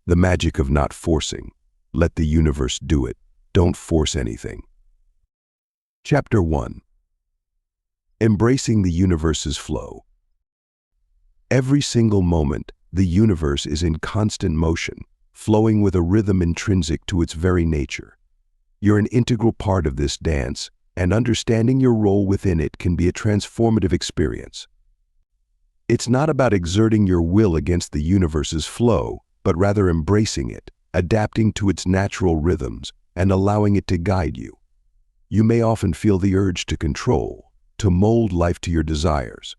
The magic of not forcing. Let the universe do it. Don't force anything. Chapter 1. Embracing the universe's flow. Every single moment, the universe is in constant motion, flowing with a rhythm intrinsic to its very nature. You're an integral part of this dance, and understanding your role within it can be a transformative experience. It's not about exerting your will against the universe's flow, but rather embracing it, adapting to its natural rhythms, and allowing it to guide you. You may often feel the urge to control, to mold life to your desires.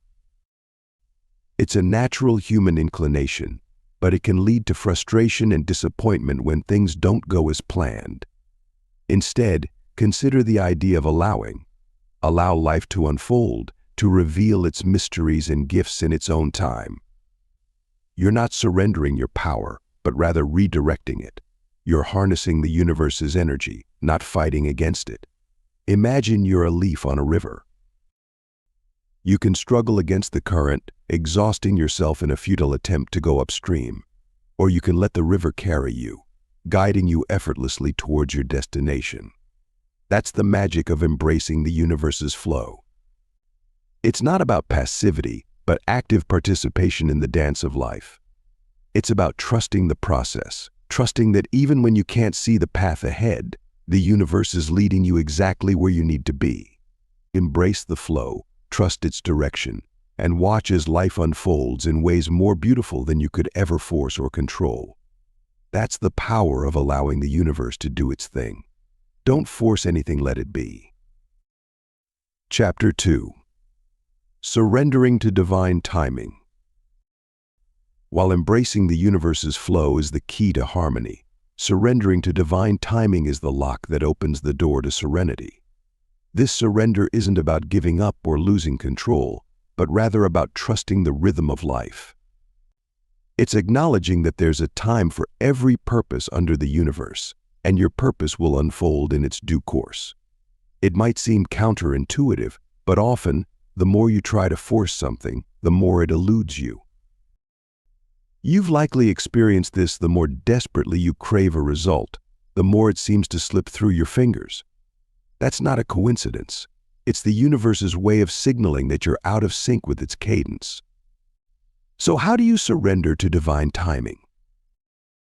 It's a natural human inclination, but it can lead to frustration and disappointment when things don't go as planned. Instead, consider the idea of allowing. Allow life to unfold, to reveal its mysteries and gifts in its own time. You're not surrendering your power, but rather redirecting it. You're harnessing the universe's energy, not fighting against it. Imagine you're a leaf on a river. You can struggle against the current, exhausting yourself in a futile attempt to go upstream. Or you can let the river carry you, guiding you effortlessly towards your destination. That's the magic of embracing the universe's flow. It's not about passivity, but active participation in the dance of life. It's about trusting the process, trusting that even when you can't see the path ahead, the universe is leading you exactly where you need to be. Embrace the flow, trust its direction, and watch as life unfolds in ways more beautiful than you could ever force or control. That's the power of allowing the universe to do its thing. Don't force anything, let it be. Chapter 2. Surrendering to divine timing. While embracing the universe's flow is the key to harmony, surrendering to divine timing is the lock that opens the door to serenity. This surrender isn't about giving up or losing control, but rather about trusting the rhythm of life. It's acknowledging that there's a time for every purpose under the universe, and your purpose will unfold in its due course. It might seem counterintuitive, but often, the more you try to force something, the more it eludes you. You've likely experienced this. The more desperately you crave a result, the more it seems to slip through your fingers. That's not a coincidence. It's the universe's way of signaling that you're out of sync with its cadence. So how do you surrender to divine timing?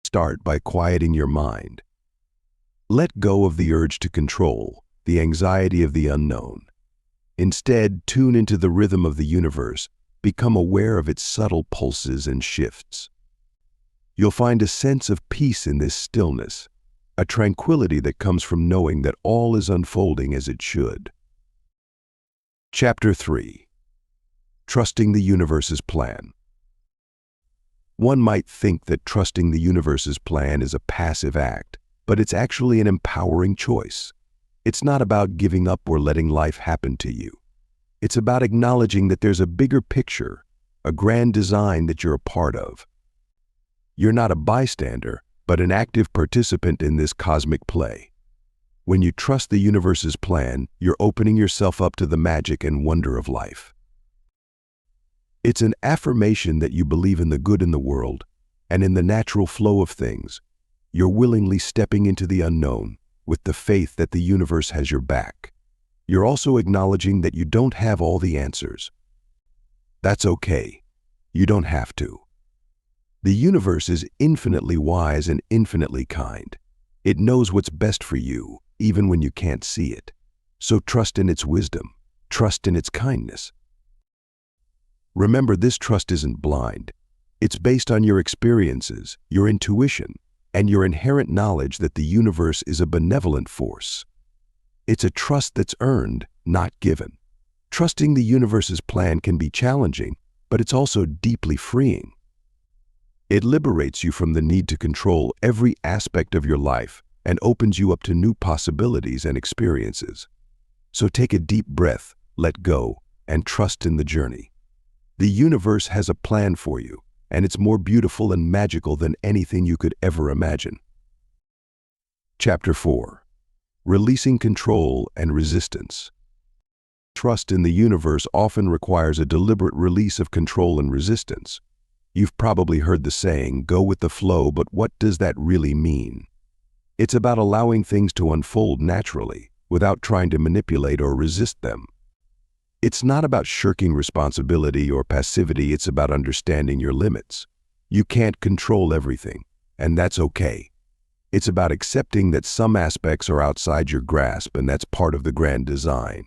Start by quieting your mind. Let go of the urge to control, the anxiety of the unknown. Instead, tune into the rhythm of the universe, become aware of its subtle pulses and shifts. You'll find a sense of peace in this stillness, a tranquility that comes from knowing that all is unfolding as it should. Chapter 3. Trusting the universe's plan. One might think that trusting the universe's plan is a passive act, but it's actually an empowering choice. It's not about giving up or letting life happen to you. It's about acknowledging that there's a bigger picture, a grand design that you're a part of. You're not a bystander, but an active participant in this cosmic play. When you trust the universe's plan, you're opening yourself up to the magic and wonder of life. It's an affirmation that you believe in the good in the world and in the natural flow of things. You're willingly stepping into the unknown with the faith that the universe has your back. You're also acknowledging that you don't have all the answers. That's okay. You don't have to. The universe is infinitely wise and infinitely kind. It knows what's best for you, even when you can't see it. So trust in its wisdom. Trust in its kindness. Remember, this trust isn't blind. It's based on your experiences, your intuition, and your inherent knowledge that the universe is a benevolent force. It's a trust that's earned, not given. Trusting the universe's plan can be challenging, but it's also deeply freeing. It liberates you from the need to control every aspect of your life and opens you up to new possibilities and experiences. So take a deep breath, let go, and trust in the journey. The universe has a plan for you, and it's more beautiful and magical than anything you could ever imagine. Chapter 4. Releasing control and resistance. Trust in the universe often requires a deliberate release of control and resistance. You've probably heard the saying, go with the flow, but what does that really mean? It's about allowing things to unfold naturally, without trying to manipulate or resist them. It's not about shirking responsibility or passivity, it's about understanding your limits. You can't control everything, and that's okay. It's about accepting that some aspects are outside your grasp, and that's part of the grand design.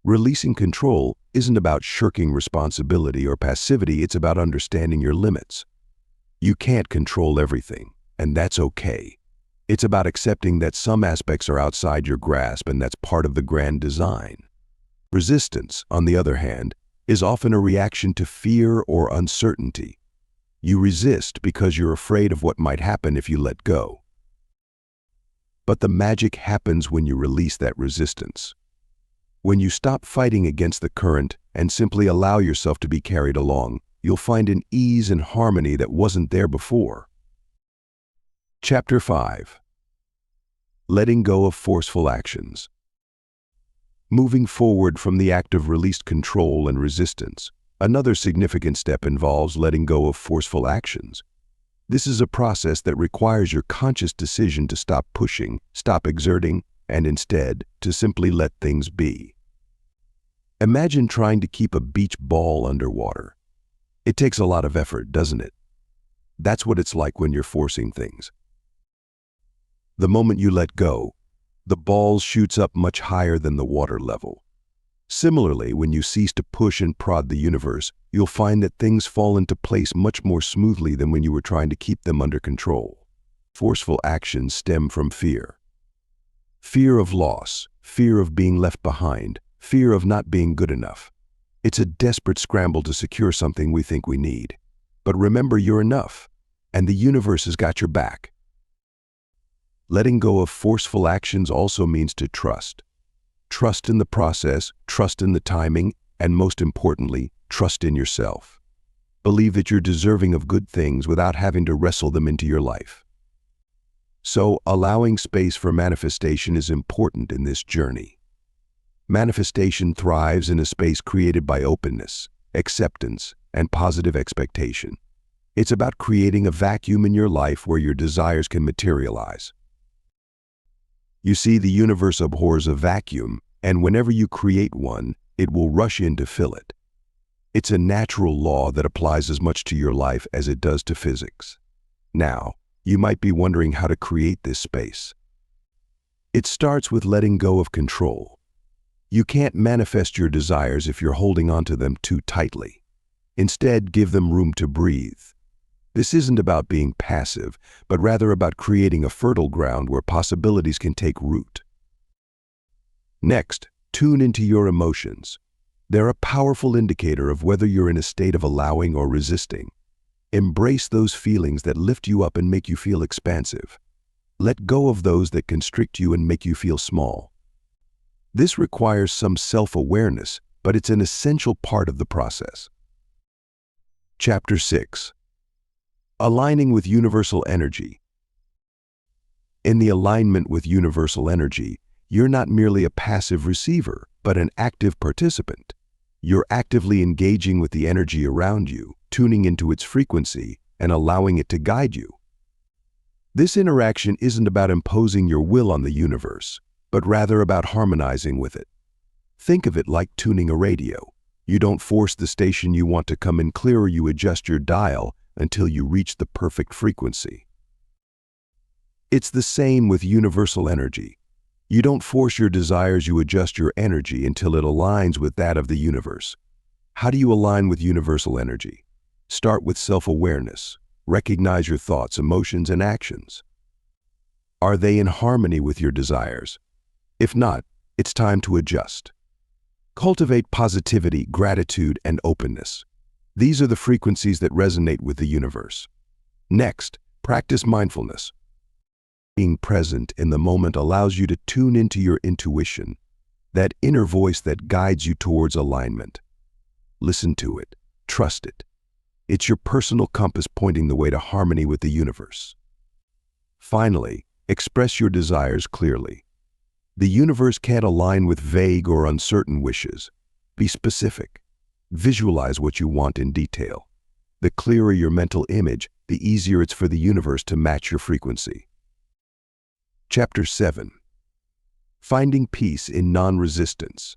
Releasing control isn't about shirking responsibility or passivity, it's about understanding your limits. You can't control everything, and that's okay. It's about accepting that some aspects are outside your grasp, and that's part of the grand design. Resistance, on the other hand, is often a reaction to fear or uncertainty. You resist because you're afraid of what might happen if you let go. But the magic happens when you release that resistance. When you stop fighting against the current and simply allow yourself to be carried along, you'll find an ease and harmony that wasn't there before. Chapter 5. Letting go of forceful actions. Moving forward from the act of released control and resistance, another significant step involves letting go of forceful actions. This is a process that requires your conscious decision to stop pushing, stop exerting, and instead to simply let things be. Imagine trying to keep a beach ball underwater. It takes a lot of effort, doesn't it? That's what it's like when you're forcing things. The moment you let go, the ball shoots up much higher than the water level. Similarly, when you cease to push and prod the universe, you'll find that things fall into place much more smoothly than when you were trying to keep them under control. Forceful actions stem from fear. Fear of loss, fear of being left behind, fear of not being good enough. It's a desperate scramble to secure something we think we need. But remember, you're enough, and the universe has got your back. Letting go of forceful actions also means to trust. Trust in the process, trust in the timing, and most importantly, trust in yourself. Believe that you're deserving of good things without having to wrestle them into your life. So, allowing space for manifestation is important in this journey. Manifestation thrives in a space created by openness, acceptance, and positive expectation. It's about creating a vacuum in your life where your desires can materialize. You see, the universe abhors a vacuum, and whenever you create one, it will rush in to fill it. It's a natural law that applies as much to your life as it does to physics. Now, you might be wondering how to create this space. It starts with letting go of control. You can't manifest your desires if you're holding on to them too tightly. Instead, give them room to breathe. This isn't about being passive, but rather about creating a fertile ground where possibilities can take root. Next, tune into your emotions. They're a powerful indicator of whether you're in a state of allowing or resisting. Embrace those feelings that lift you up and make you feel expansive. Let go of those that constrict you and make you feel small. This requires some self-awareness, but it's an essential part of the process. Chapter 6. Aligning with universal energy. In the alignment with universal energy, you're not merely a passive receiver, but an active participant. You're actively engaging with the energy around you, tuning into its frequency, and allowing it to guide you. This interaction isn't about imposing your will on the universe, but rather about harmonizing with it. Think of it like tuning a radio. You don't force the station you want to come in clearer, you adjust your dial until you reach the perfect frequency. It's the same with universal energy. You don't force your desires, you adjust your energy until it aligns with that of the universe. How do you align with universal energy? Start with self-awareness. Recognize your thoughts, emotions, and actions. Are they in harmony with your desires? If not, it's time to adjust. Cultivate positivity, gratitude, and openness. These are the frequencies that resonate with the universe. Next, practice mindfulness. Being present in the moment allows you to tune into your intuition, that inner voice that guides you towards alignment. Listen to it. Trust it. It's your personal compass pointing the way to harmony with the universe. Finally, express your desires clearly. The universe can't align with vague or uncertain wishes. Be specific. Visualize what you want in detail. The clearer your mental image, the easier it's for the universe to match your frequency. Chapter 7. Finding peace in non-resistance.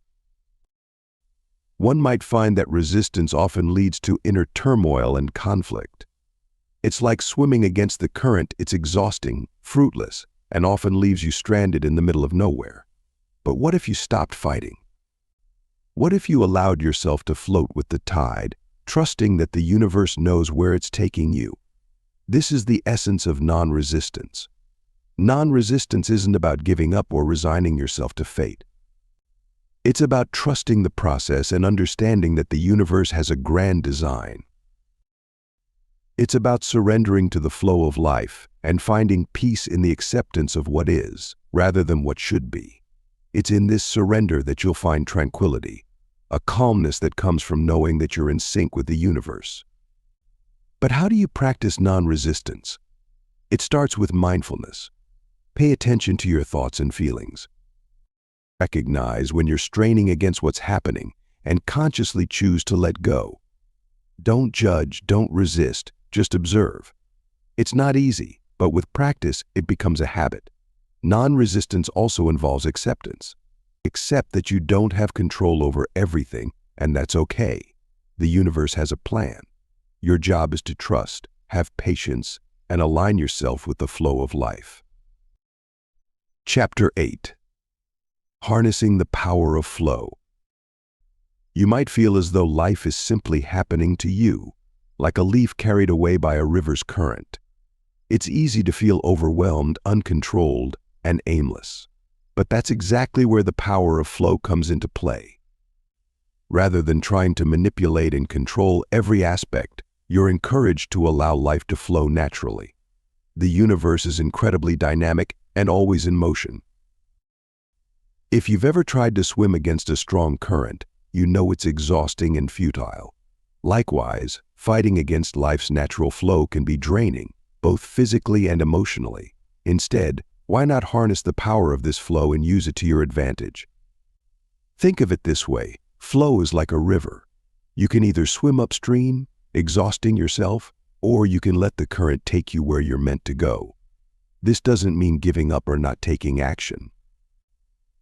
One might find that resistance often leads to inner turmoil and conflict. It's like swimming against the current. It's exhausting, fruitless, and often leaves you stranded in the middle of nowhere. But what if you stopped fighting? What if you allowed yourself to float with the tide, trusting that the universe knows where it's taking you? This is the essence of non-resistance. Non-resistance isn't about giving up or resigning yourself to fate. It's about trusting the process and understanding that the universe has a grand design. It's about surrendering to the flow of life and finding peace in the acceptance of what is, rather than what should be. It's in this surrender that you'll find tranquility, a calmness that comes from knowing that you're in sync with the universe. But how do you practice non-resistance? It starts with mindfulness. Pay attention to your thoughts and feelings. Recognize when you're straining against what's happening and consciously choose to let go. Don't judge, don't resist, just observe. It's not easy, but with practice, it becomes a habit. Non-resistance also involves acceptance. Accept that you don't have control over everything, and that's okay. The universe has a plan. Your job is to trust, have patience, and align yourself with the flow of life. Chapter 8. Harnessing the power of flow. You might feel as though life is simply happening to you, like a leaf carried away by a river's current. It's easy to feel overwhelmed, uncontrolled, and aimless. But that's exactly where the power of flow comes into play. Rather than trying to manipulate and control every aspect, you're encouraged to allow life to flow naturally. The universe is incredibly dynamic and always in motion. If you've ever tried to swim against a strong current, you know it's exhausting and futile. Likewise, fighting against life's natural flow can be draining, both physically and emotionally. Instead, why not harness the power of this flow and use it to your advantage? Think of it this way: flow is like a river. You can either swim upstream, exhausting yourself, or you can let the current take you where you're meant to go. This doesn't mean giving up or not taking action.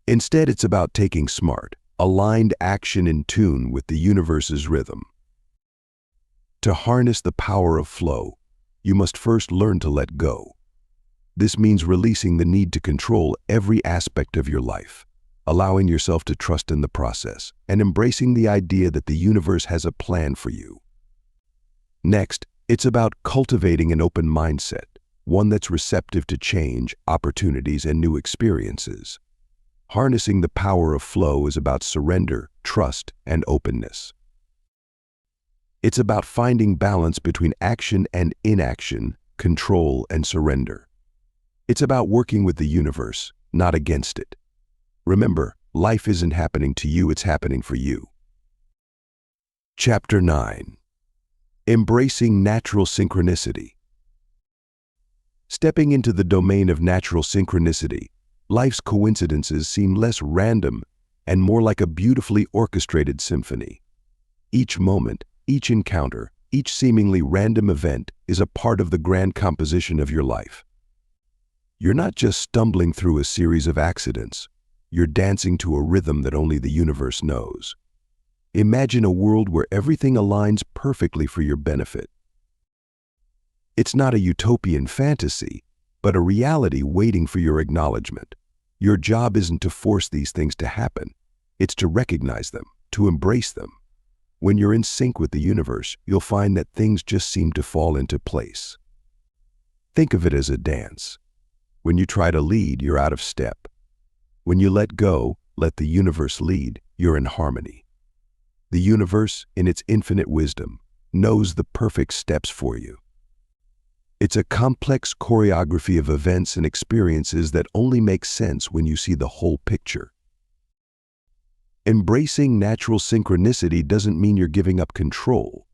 Instead, it's about taking smart, aligned action in tune with the universe's rhythm. To harness the power of flow, you must first learn to let go. This means releasing the need to control every aspect of your life, allowing yourself to trust in the process, and embracing the idea that the universe has a plan for you. Next, it's about cultivating an open mindset, one that's receptive to change, opportunities, and new experiences. Harnessing the power of flow is about surrender, trust, and openness. It's about finding balance between action and inaction, control and surrender. It's about working with the universe, not against it. Remember, life isn't happening to you, it's happening for you. Chapter 9. Embracing natural synchronicity. Stepping into the domain of natural synchronicity, life's coincidences seem less random and more like a beautifully orchestrated symphony. Each moment, each encounter, each seemingly random event is a part of the grand composition of your life. You're not just stumbling through a series of accidents. You're dancing to a rhythm that only the universe knows. Imagine a world where everything aligns perfectly for your benefit. It's not a utopian fantasy, but a reality waiting for your acknowledgement. Your job isn't to force these things to happen. It's to recognize them, to embrace them. When you're in sync with the universe, you'll find that things just seem to fall into place. Think of it as a dance. When you try to lead, you're out of step. When you let go, let the universe lead, you're in harmony. The universe, in its infinite wisdom, knows the perfect steps for you. It's a complex choreography of events and experiences that only makes sense when you see the whole picture. Embracing natural synchronicity doesn't mean you're giving up control.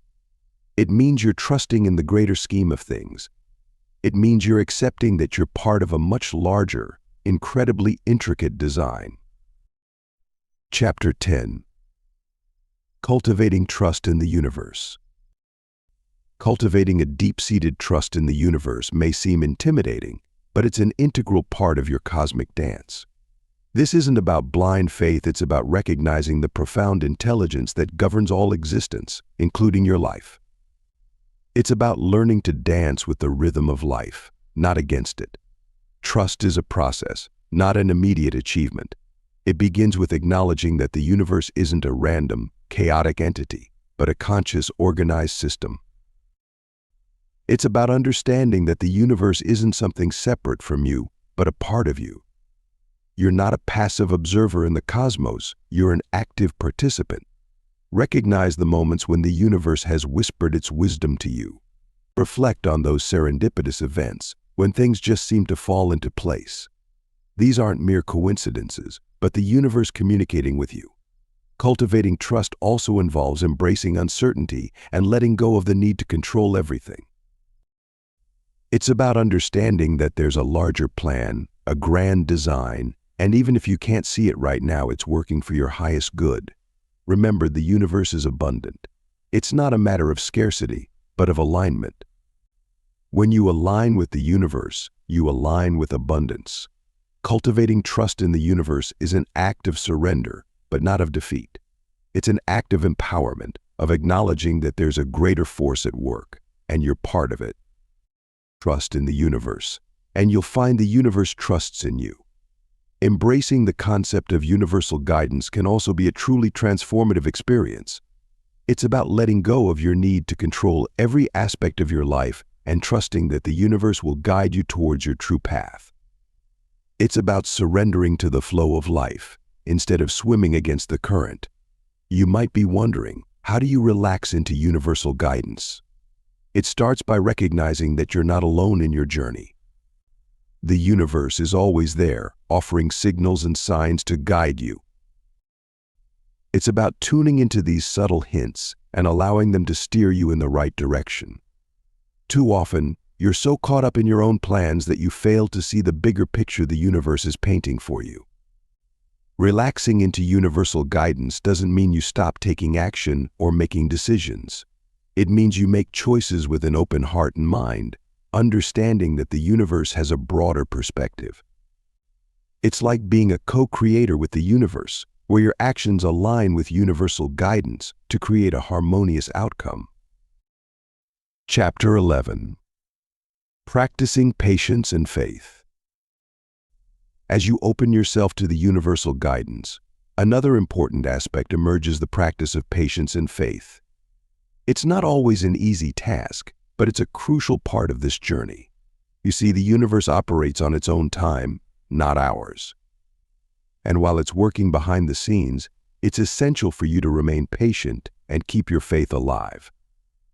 It means you're trusting in the greater scheme of things. It means you're accepting that you're part of a much larger, incredibly intricate design. Chapter 10. Cultivating trust in the universe. Cultivating a deep-seated trust in the universe may seem intimidating, but it's an integral part of your cosmic dance. This isn't about blind faith, it's about recognizing the profound intelligence that governs all existence, including your life. It's about learning to dance with the rhythm of life, not against it. Trust is a process, not an immediate achievement. It begins with acknowledging that the universe isn't a random, chaotic entity, but a conscious, organized system. It's about understanding that the universe isn't something separate from you, but a part of you. You're not a passive observer in the cosmos, you're an active participant. Recognize the moments when the universe has whispered its wisdom to you. Reflect on those serendipitous events, when things just seem to fall into place. These aren't mere coincidences, but the universe communicating with you. Cultivating trust also involves embracing uncertainty and letting go of the need to control everything. It's about understanding that there's a larger plan, a grand design, and even if you can't see it right now, it's working for your highest good. Remember, the universe is abundant. It's not a matter of scarcity, but of alignment. When you align with the universe, you align with abundance. Cultivating trust in the universe is an act of surrender, but not of defeat. It's an act of empowerment, of acknowledging that there's a greater force at work, and you're part of it. Trust in the universe, and you'll find the universe trusts in you. Embracing the concept of universal guidance can also be a truly transformative experience. It's about letting go of your need to control every aspect of your life and trusting that the universe will guide you towards your true path. It's about surrendering to the flow of life instead of swimming against the current. You might be wondering, how do you relax into universal guidance? It starts by recognizing that you're not alone in your journey. The universe is always there, offering signals and signs to guide you. It's about tuning into these subtle hints and allowing them to steer you in the right direction. Too often, you're so caught up in your own plans that you fail to see the bigger picture the universe is painting for you. Relaxing into universal guidance doesn't mean you stop taking action or making decisions. It means you make choices with an open heart and mind, understanding that the universe has a broader perspective. It's like being a co-creator with the universe, where your actions align with universal guidance to create a harmonious outcome. Chapter 11. Practicing Patience and Faith. As you open yourself to the universal guidance, another important aspect emerges: the practice of patience and faith. It's not always an easy task, but it's a crucial part of this journey. You see, the universe operates on its own time, not ours. And while it's working behind the scenes, it's essential for you to remain patient and keep your faith alive.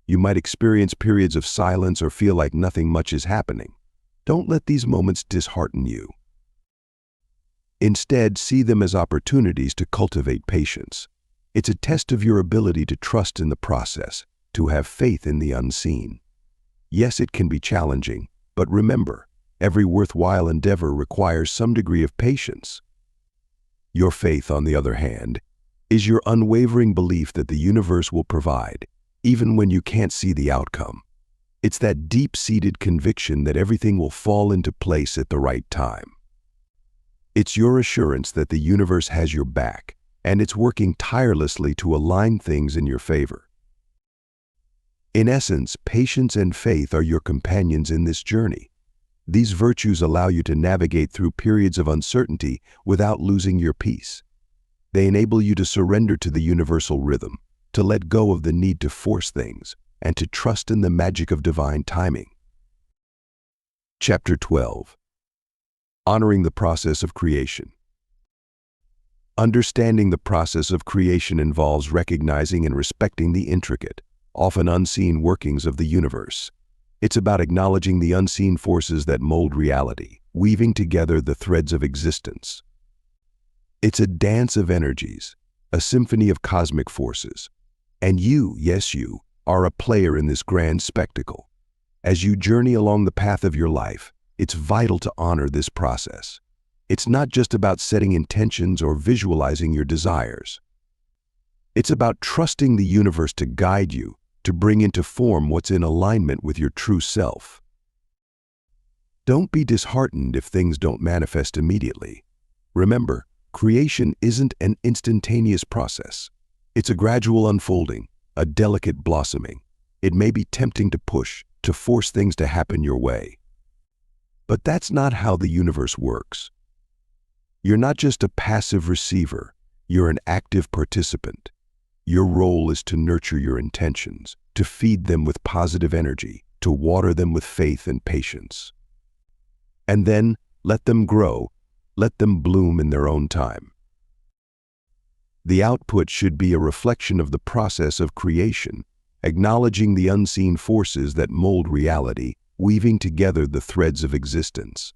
You might experience periods of silence or feel like nothing much is happening. Don't let these moments dishearten you. Instead, see them as opportunities to cultivate patience. It's a test of your ability to trust in the process, to have faith in the unseen. Yes, it can be challenging, but remember, every worthwhile endeavor requires some degree of patience. Your faith, on the other hand, is your unwavering belief that the universe will provide, even when you can't see the outcome. It's that deep-seated conviction that everything will fall into place at the right time. It's your assurance that the universe has your back, and it's working tirelessly to align things in your favor. In essence, patience and faith are your companions in this journey. These virtues allow you to navigate through periods of uncertainty without losing your peace. They enable you to surrender to the universal rhythm, to let go of the need to force things, and to trust in the magic of divine timing. Chapter 12. Honoring the process of creation. Understanding the process of creation involves recognizing and respecting the intricate, often unseen workings of the universe. It's about acknowledging the unseen forces that mold reality, weaving together the threads of existence. It's a dance of energies, a symphony of cosmic forces. And you, yes you, are a player in this grand spectacle. As you journey along the path of your life, it's vital to honor this process. It's not just about setting intentions or visualizing your desires. It's about trusting the universe to guide you, to bring into form what's in alignment with your true self. Don't be disheartened if things don't manifest immediately. Remember, creation isn't an instantaneous process. It's a gradual unfolding, a delicate blossoming. It may be tempting to push, to force things to happen your way. But that's not how the universe works. You're not just a passive receiver, you're an active participant. Your role is to nurture your intentions, to feed them with positive energy, to water them with faith and patience. And then let them grow, let them bloom in their own time. The output should be a reflection of the process of creation, acknowledging the unseen forces that mold reality, weaving together the threads of existence.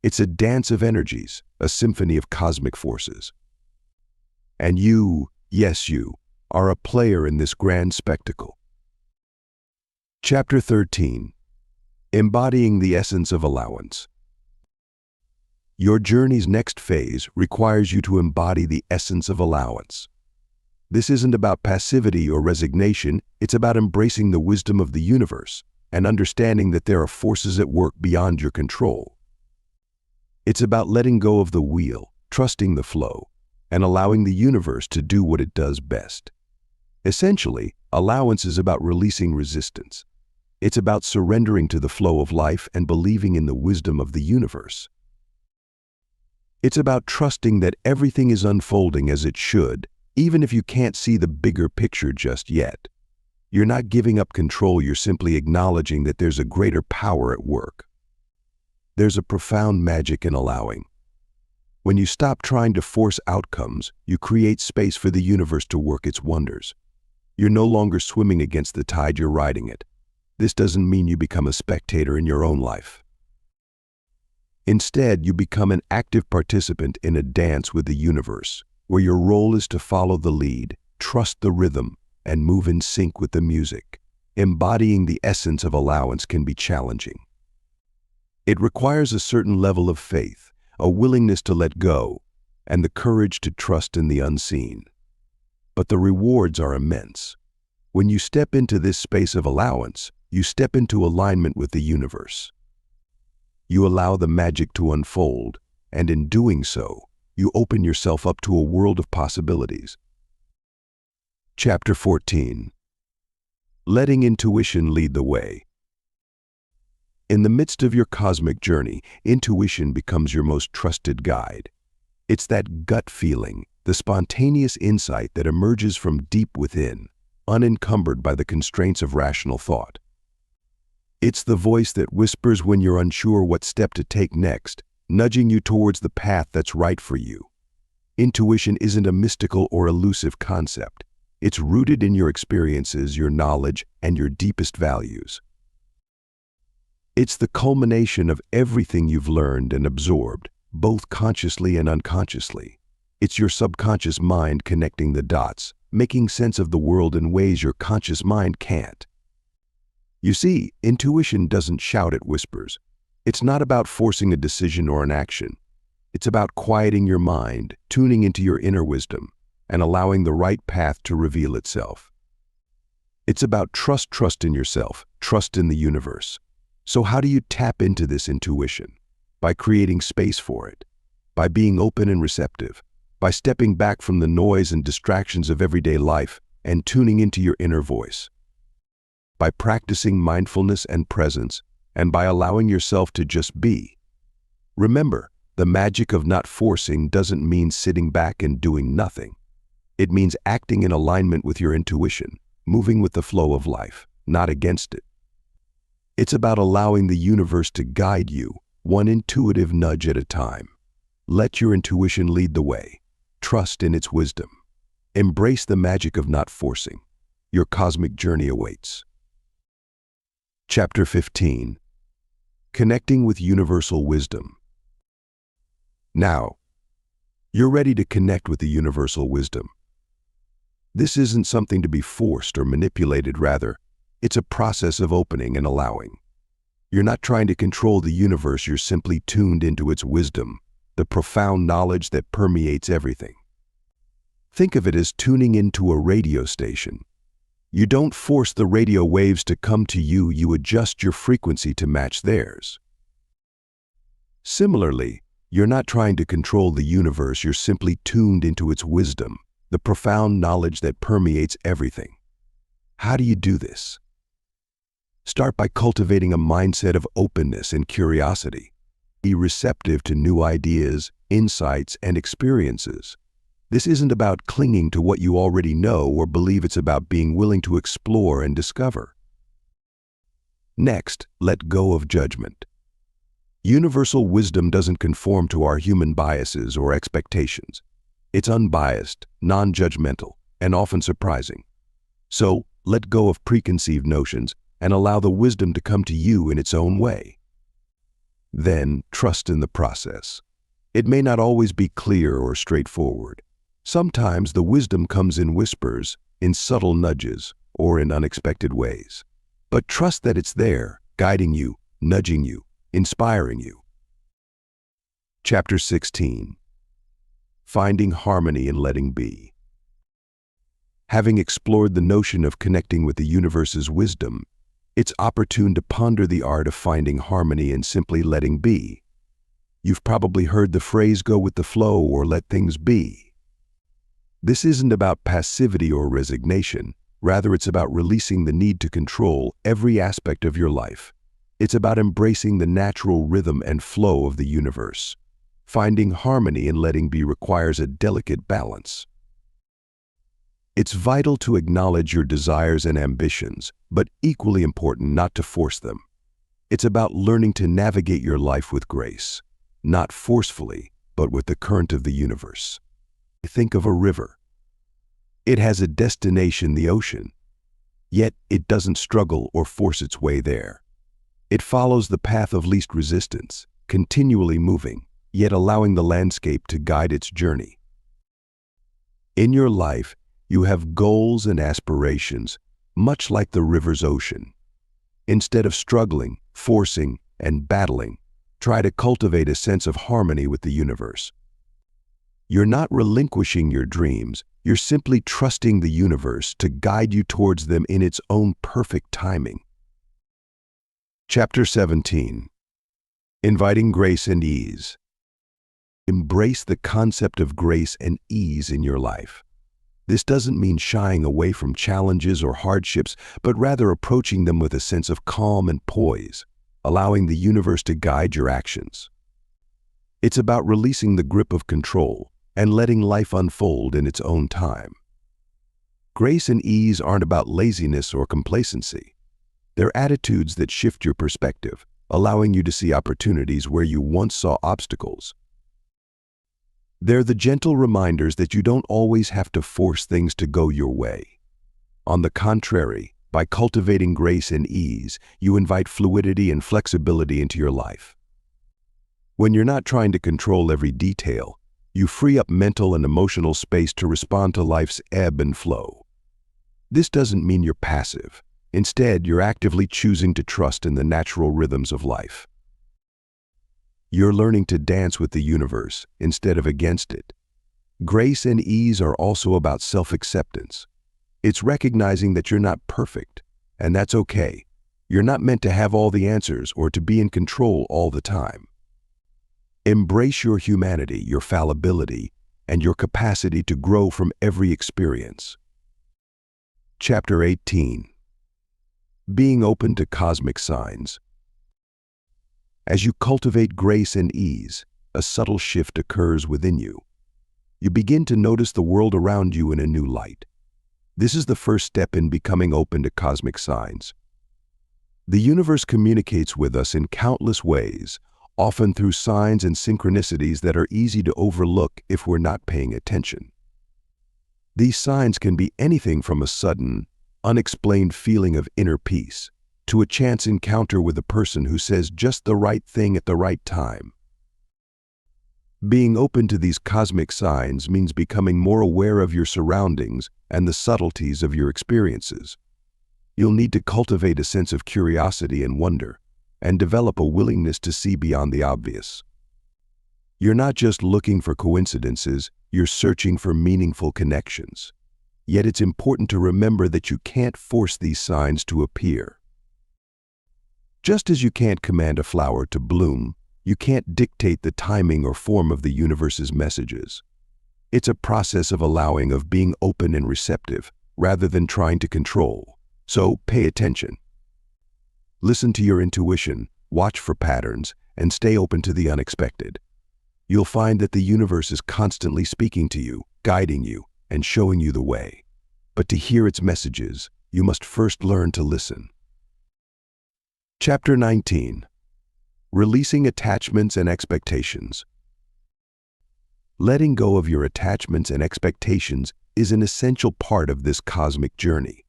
It's a dance of energies, a symphony of cosmic forces. And you, yes you, are a player in this grand spectacle. Chapter 13. Embodying the Essence of Allowance. Your journey's next phase requires you to embody the essence of allowance. This isn't about passivity or resignation, it's about embracing the wisdom of the universe and understanding that there are forces at work beyond your control. It's about letting go of the wheel, trusting the flow, and allowing the universe to do what it does best. Essentially, allowance is about releasing resistance. It's about surrendering to the flow of life and believing in the wisdom of the universe. It's about trusting that everything is unfolding as it should, even if you can't see the bigger picture just yet. You're not giving up control, you're simply acknowledging that there's a greater power at work. There's a profound magic in allowing. When you stop trying to force outcomes, you create space for the universe to work its wonders. You're no longer swimming against the tide, you're riding it. This doesn't mean you become a spectator in your own life. Instead, you become an active participant in a dance with the universe, where your role is to follow the lead, trust the rhythm, and move in sync with the music. Embodying the essence of allowance can be challenging. It requires a certain level of faith, a willingness to let go, and the courage to trust in the unseen. But the rewards are immense. When you step into this space of allowance, you step into alignment with the universe. You allow the magic to unfold, and in doing so, you open yourself up to a world of possibilities. Chapter 14. Letting intuition lead the way. In the midst of your cosmic journey, intuition becomes your most trusted guide. It's that gut feeling, the spontaneous insight that emerges from deep within, unencumbered by the constraints of rational thought. It's the voice that whispers when you're unsure what step to take next, nudging you towards the path that's right for you. Intuition isn't a mystical or elusive concept. It's rooted in your experiences, your knowledge, and your deepest values. It's the culmination of everything you've learned and absorbed, both consciously and unconsciously. It's your subconscious mind connecting the dots, making sense of the world in ways your conscious mind can't. You see, intuition doesn't shout, it whispers. It's not about forcing a decision or an action. It's about quieting your mind, tuning into your inner wisdom, and allowing the right path to reveal itself. It's about trust in yourself, trust in the universe. So how do you tap into this intuition? By creating space for it, by being open and receptive, by stepping back from the noise and distractions of everyday life and tuning into your inner voice. By practicing mindfulness and presence, and by allowing yourself to just be. Remember, the magic of not forcing doesn't mean sitting back and doing nothing. It means acting in alignment with your intuition, moving with the flow of life, not against it. It's about allowing the universe to guide you, one intuitive nudge at a time. Let your intuition lead the way. Trust in its wisdom. Embrace the magic of not forcing. Your cosmic journey awaits. Chapter 15. Connecting with Universal Wisdom. Now, you're ready to connect with the universal wisdom. This isn't something to be forced or manipulated, rather, it's a process of opening and allowing. You're not trying to control the universe, you're simply tuned into its wisdom, the profound knowledge that permeates everything. Think of it as tuning into a radio station. You don't force the radio waves to come to you, you adjust your frequency to match theirs. Similarly, you're not trying to control the universe, you're simply tuned into its wisdom, the profound knowledge that permeates everything. How do you do this? Start by cultivating a mindset of openness and curiosity. Be receptive to new ideas, insights, and experiences. This isn't about clinging to what you already know or believe, it's about being willing to explore and discover. Next, let go of judgment. Universal wisdom doesn't conform to our human biases or expectations. It's unbiased, non-judgmental, and often surprising. So, let go of preconceived notions and allow the wisdom to come to you in its own way. Then, trust in the process. It may not always be clear or straightforward. Sometimes the wisdom comes in whispers, in subtle nudges, or in unexpected ways. But trust that it's there, guiding you, nudging you, inspiring you. Chapter 16. Finding harmony and letting be. Having explored the notion of connecting with the universe's wisdom, it's opportune to ponder the art of finding harmony and simply letting be. You've probably heard the phrase "go with the flow" or "let things be." This isn't about passivity or resignation. Rather, it's about releasing the need to control every aspect of your life. It's about embracing the natural rhythm and flow of the universe. Finding harmony and letting be requires a delicate balance. It's vital to acknowledge your desires and ambitions, but equally important not to force them. It's about learning to navigate your life with grace, not forcefully, but with the current of the universe. Think of a river. It has a destination, the ocean, yet it doesn't struggle or force its way there. It follows the path of least resistance, continually moving, yet allowing the landscape to guide its journey. In your life, you have goals and aspirations, much like the river's ocean. Instead of struggling, forcing, and battling, try to cultivate a sense of harmony with the universe. You're not relinquishing your dreams, you're simply trusting the universe to guide you towards them in its own perfect timing. Chapter 17. Inviting grace and ease. Embrace the concept of grace and ease in your life. This doesn't mean shying away from challenges or hardships, but rather approaching them with a sense of calm and poise, allowing the universe to guide your actions. It's about releasing the grip of control and letting life unfold in its own time. Grace and ease aren't about laziness or complacency. They're attitudes that shift your perspective, allowing you to see opportunities where you once saw obstacles. They're the gentle reminders that you don't always have to force things to go your way. On the contrary, by cultivating grace and ease, you invite fluidity and flexibility into your life. When you're not trying to control every detail, you free up mental and emotional space to respond to life's ebb and flow. This doesn't mean you're passive. Instead, you're actively choosing to trust in the natural rhythms of life. You're learning to dance with the universe instead of against it. Grace and ease are also about self-acceptance. It's recognizing that you're not perfect, and that's okay. You're not meant to have all the answers or to be in control all the time. Embrace your humanity, your fallibility, and your capacity to grow from every experience. Chapter 18. Being open to cosmic signs. As you cultivate grace and ease, a subtle shift occurs within you. You begin to notice the world around you in a new light. This is the first step in becoming open to cosmic signs. The universe communicates with us in countless ways, often through signs and synchronicities that are easy to overlook if we're not paying attention. These signs can be anything from a sudden, unexplained feeling of inner peace to a chance encounter with a person who says just the right thing at the right time. Being open to these cosmic signs means becoming more aware of your surroundings and the subtleties of your experiences. You'll need to cultivate a sense of curiosity and wonder, and develop a willingness to see beyond the obvious. You're not just looking for coincidences, you're searching for meaningful connections. Yet it's important to remember that you can't force these signs to appear. Just as you can't command a flower to bloom, you can't dictate the timing or form of the universe's messages. It's a process of allowing, of being open and receptive, rather than trying to control. So pay attention. Listen to your intuition, watch for patterns, and stay open to the unexpected. You'll find that the universe is constantly speaking to you, guiding you, and showing you the way. But to hear its messages, you must first learn to listen. Chapter 19. Releasing Attachments and Expectations. Letting go of your attachments and expectations is an essential part of this cosmic journey.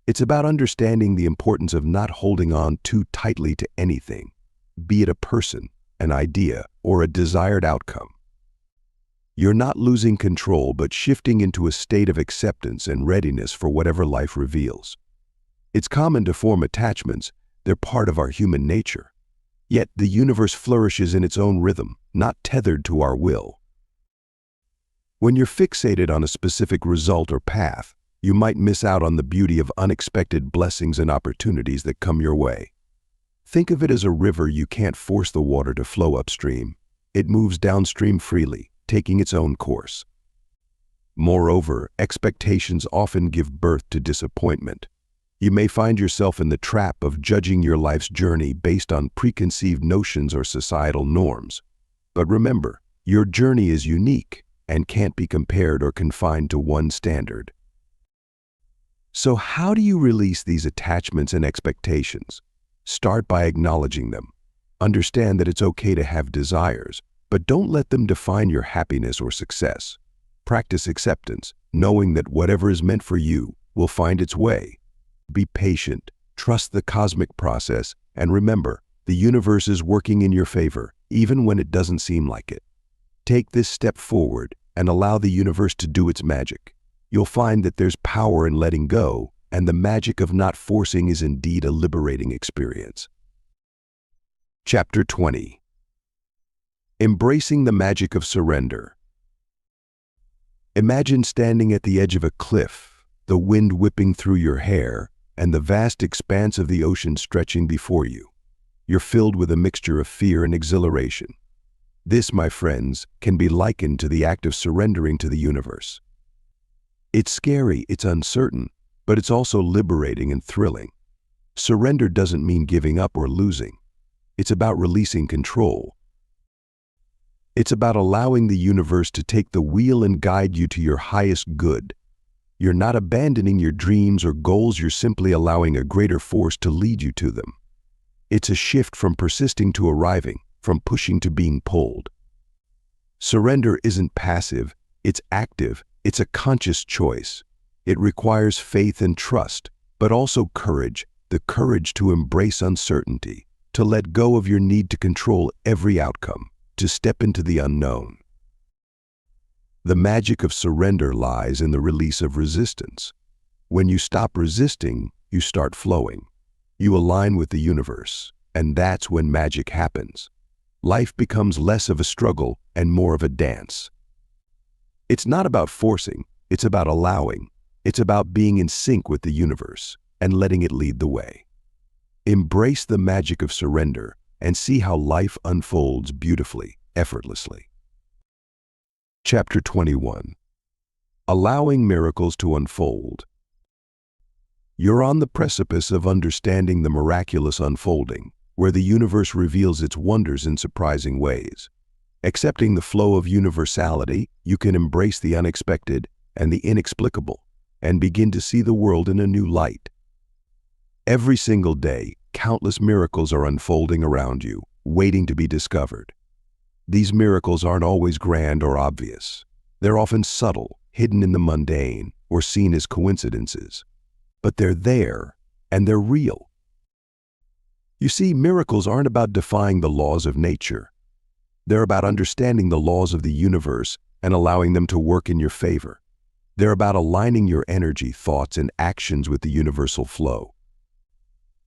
It's about understanding the importance of not holding on too tightly to anything, be it a person, an idea, or a desired outcome. You're not losing control, but shifting into a state of acceptance and readiness for whatever life reveals. It's common to form attachments. They're part of our human nature. Yet the universe flourishes in its own rhythm, not tethered to our will. When you're fixated on a specific result or path, you might miss out on the beauty of unexpected blessings and opportunities that come your way. Think of it as a river. You can't force the water to flow upstream. It moves downstream freely, taking its own course. Moreover, expectations often give birth to disappointment. You may find yourself in the trap of judging your life's journey based on preconceived notions or societal norms. But remember, your journey is unique and can't be compared or confined to one standard. So how do you release these attachments and expectations? Start by acknowledging them. Understand that it's okay to have desires, but don't let them define your happiness or success. Practice acceptance, knowing that whatever is meant for you will find its way. Be patient, trust the cosmic process, and remember, the universe is working in your favor, even when it doesn't seem like it. Take this step forward and allow the universe to do its magic. You'll find that there's power in letting go, and the magic of not forcing is indeed a liberating experience. Chapter 20. Embracing the Magic of Surrender. Imagine standing at the edge of a cliff, the wind whipping through your hair, and the vast expanse of the ocean stretching before you. You're filled with a mixture of fear and exhilaration. This, my friends, can be likened to the act of surrendering to the universe. It's scary, it's uncertain, but it's also liberating and thrilling. Surrender doesn't mean giving up or losing. It's about releasing control. It's about allowing the universe to take the wheel and guide you to your highest good. You're not abandoning your dreams or goals, you're simply allowing a greater force to lead you to them. It's a shift from persisting to arriving, from pushing to being pulled. Surrender isn't passive, it's active, it's a conscious choice. It requires faith and trust, but also courage, the courage to embrace uncertainty, to let go of your need to control every outcome, to step into the unknown. The magic of surrender lies in the release of resistance. When you stop resisting, you start flowing. You align with the universe, and that's when magic happens. Life becomes less of a struggle and more of a dance. It's not about forcing, it's about allowing. It's about being in sync with the universe and letting it lead the way. Embrace the magic of surrender and see how life unfolds beautifully, effortlessly. Chapter 21. Allowing Miracles to Unfold. You're on the precipice of understanding the miraculous unfolding, where the universe reveals its wonders in surprising ways. Accepting the flow of universality, you can embrace the unexpected and the inexplicable, and begin to see the world in a new light. Every single day, countless miracles are unfolding around you, waiting to be discovered. These miracles aren't always grand or obvious. They're often subtle, hidden in the mundane, or seen as coincidences. But they're there, and they're real. You see, miracles aren't about defying the laws of nature. They're about understanding the laws of the universe and allowing them to work in your favor. They're about aligning your energy, thoughts, and actions with the universal flow.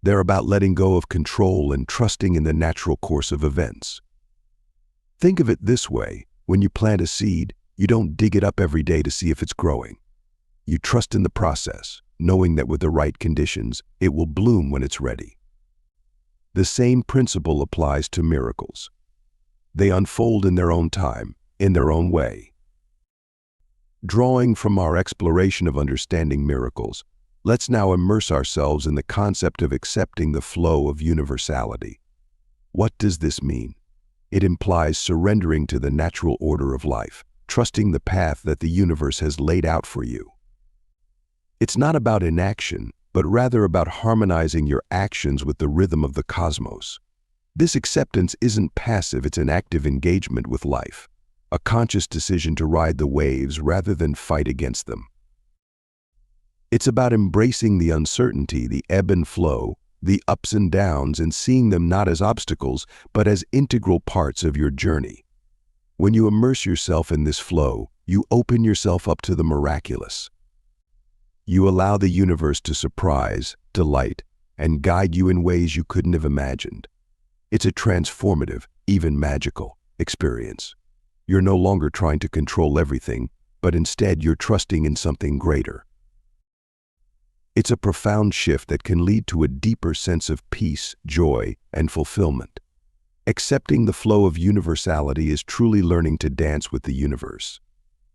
They're about letting go of control and trusting in the natural course of events. Think of it this way: when you plant a seed, you don't dig it up every day to see if it's growing. You trust in the process, knowing that with the right conditions, it will bloom when it's ready. The same principle applies to miracles. They unfold in their own time, in their own way. Drawing from our exploration of understanding miracles, let's now immerse ourselves in the concept of accepting the flow of universality. What does this mean? It implies surrendering to the natural order of life, trusting the path that the universe has laid out for you. It's not about inaction, but rather about harmonizing your actions with the rhythm of the cosmos. This acceptance isn't passive, it's an active engagement with life, a conscious decision to ride the waves rather than fight against them. It's about embracing the uncertainty, the ebb and flow, the ups and downs, and seeing them not as obstacles, but as integral parts of your journey. When you immerse yourself in this flow, you open yourself up to the miraculous. You allow the universe to surprise, delight, and guide you in ways you couldn't have imagined. It's a transformative, even magical, experience. You're no longer trying to control everything, but instead you're trusting in something greater. It's a profound shift that can lead to a deeper sense of peace, joy, and fulfillment. Accepting the flow of universality is truly learning to dance with the universe.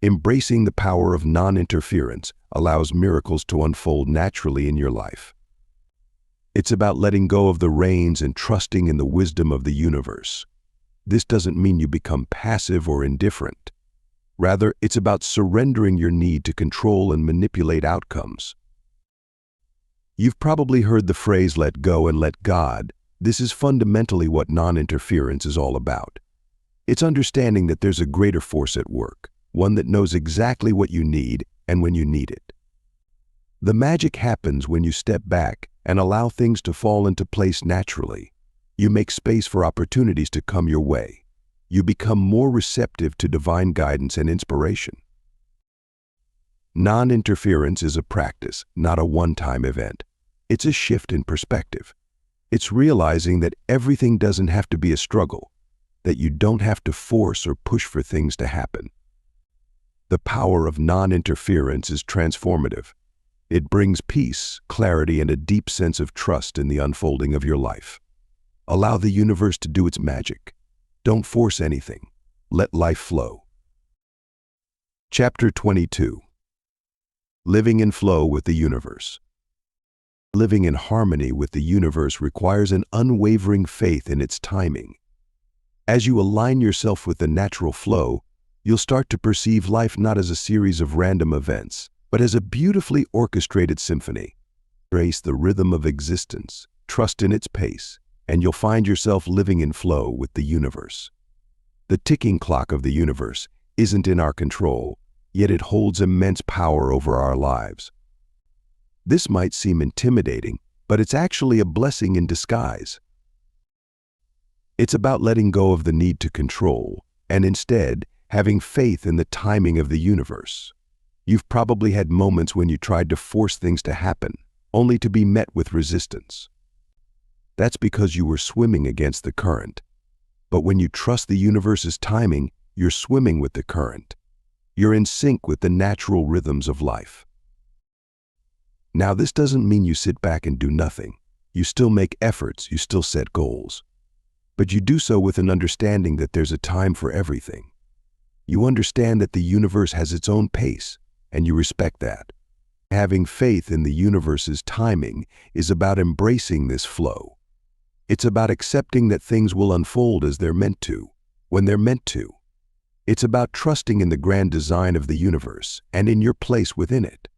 Embracing the power of non-interference allows miracles to unfold naturally in your life. It's about letting go of the reins and trusting in the wisdom of the universe. This doesn't mean you become passive or indifferent. Rather, it's about surrendering your need to control and manipulate outcomes. You've probably heard the phrase, "let go and let God." This is fundamentally what non-interference is all about. It's understanding that there's a greater force at work, one that knows exactly what you need and when you need it. The magic happens when you step back and allow things to fall into place naturally. You make space for opportunities to come your way. You become more receptive to divine guidance and inspiration. Non-interference is a practice, not a one-time event. It's a shift in perspective. It's realizing that everything doesn't have to be a struggle, that you don't have to force or push for things to happen. The power of non-interference is transformative. It brings peace, clarity, and a deep sense of trust in the unfolding of your life. Allow the universe to do its magic. Don't force anything. Let life flow. Chapter 22. Living in flow with the universe. Living in harmony with the universe requires an unwavering faith in its timing. As you align yourself with the natural flow, you'll start to perceive life not as a series of random events, but as a beautifully orchestrated symphony. Embrace the rhythm of existence, trust in its pace, and you'll find yourself living in flow with the universe. The ticking clock of the universe isn't in our control, yet it holds immense power over our lives. This might seem intimidating, but it's actually a blessing in disguise. It's about letting go of the need to control, and instead, having faith in the timing of the universe. You've probably had moments when you tried to force things to happen, only to be met with resistance. That's because you were swimming against the current. But when you trust the universe's timing, you're swimming with the current. You're in sync with the natural rhythms of life. Now, this doesn't mean you sit back and do nothing. You still make efforts, you still set goals. But you do so with an understanding that there's a time for everything. You understand that the universe has its own pace, and you respect that. Having faith in the universe's timing is about embracing this flow. It's about accepting that things will unfold as they're meant to, when they're meant to. It's about trusting in the grand design of the universe and in your place within it.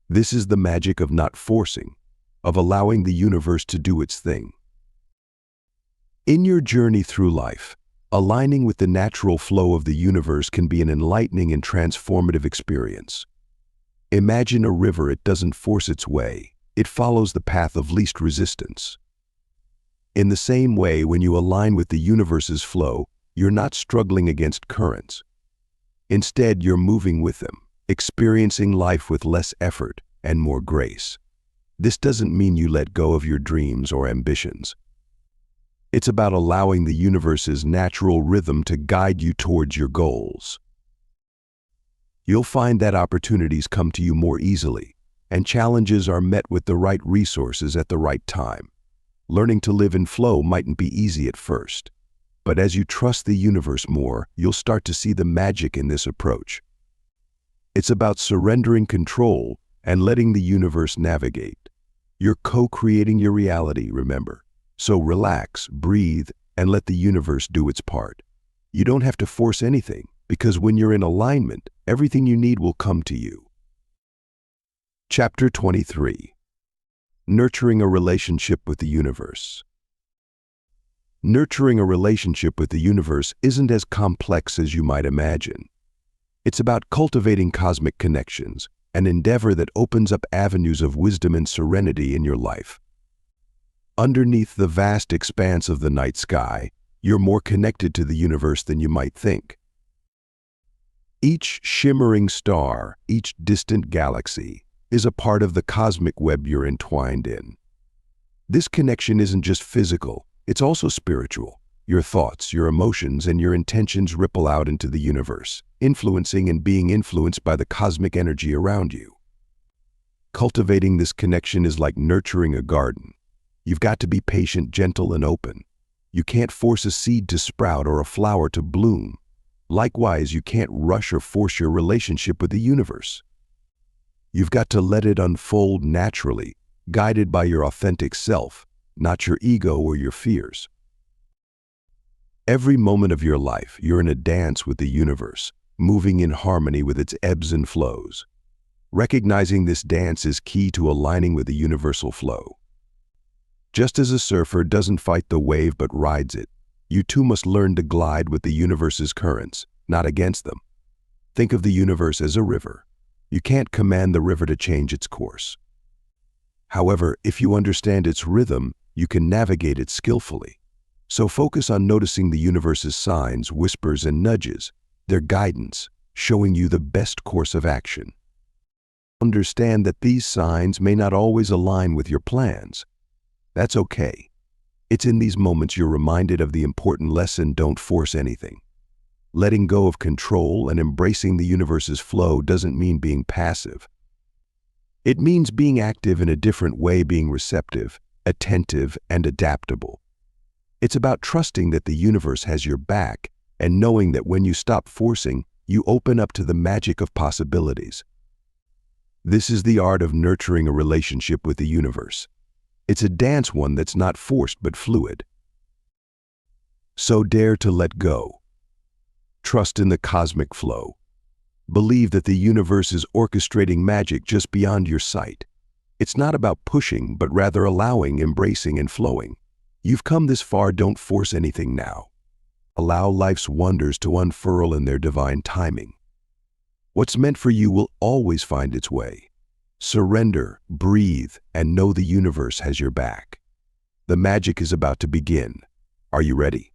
This is the magic of not forcing, of allowing the universe to do its thing. In your journey through life, aligning with the natural flow of the universe can be an enlightening and transformative experience. Imagine a river. It doesn't force its way. It follows the path of least resistance. In the same way, when you align with the universe's flow, you're not struggling against currents. Instead, you're moving with them, experiencing life with less effort and more grace. This doesn't mean you let go of your dreams or ambitions. It's about allowing the universe's natural rhythm to guide you towards your goals. You'll find that opportunities come to you more easily, and challenges are met with the right resources at the right time. Learning to live in flow mightn't be easy at first, but as you trust the universe more, you'll start to see the magic in this approach. It's about surrendering control and letting the universe navigate. You're co-creating your reality, remember. So relax, breathe, and let the universe do its part. You don't have to force anything, because when you're in alignment, everything you need will come to you. Chapter 23. Nurturing a relationship with the universe. Nurturing a relationship with the universe isn't as complex as you might imagine. It's about cultivating cosmic connections, an endeavor that opens up avenues of wisdom and serenity in your life. Underneath the vast expanse of the night sky, you're more connected to the universe than you might think. Each shimmering star, each distant galaxy, is a part of the cosmic web you're entwined in. This connection isn't just physical, it's also spiritual. Your thoughts, your emotions, and your intentions ripple out into the universe, influencing and being influenced by the cosmic energy around you. Cultivating this connection is like nurturing a garden. You've got to be patient, gentle, and open. You can't force a seed to sprout or a flower to bloom. Likewise, you can't rush or force your relationship with the universe. You've got to let it unfold naturally, guided by your authentic self, not your ego or your fears. Every moment of your life, you're in a dance with the universe, moving in harmony with its ebbs and flows. Recognizing this dance is key to aligning with the universal flow. Just as a surfer doesn't fight the wave but rides it, you too must learn to glide with the universe's currents, not against them. Think of the universe as a river. You can't command the river to change its course. However, if you understand its rhythm, you can navigate it skillfully. So focus on noticing the universe's signs, whispers, and nudges, their guidance, showing you the best course of action. Understand that these signs may not always align with your plans. That's okay. It's in these moments you're reminded of the important lesson: don't force anything. Letting go of control and embracing the universe's flow doesn't mean being passive. It means being active in a different way, being receptive, attentive, and adaptable. It's about trusting that the universe has your back and knowing that when you stop forcing, you open up to the magic of possibilities. This is the art of nurturing a relationship with the universe. It's a dance, one that's not forced but fluid. So dare to let go. Trust in the cosmic flow. Believe that the universe is orchestrating magic just beyond your sight. It's not about pushing, but rather allowing, embracing, and flowing. You've come this far, don't force anything now. Allow life's wonders to unfurl in their divine timing. What's meant for you will always find its way. Surrender, breathe, and know the universe has your back. The magic is about to begin. Are you ready?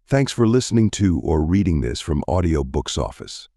Thanks for listening to or reading this from Audiobooks Office.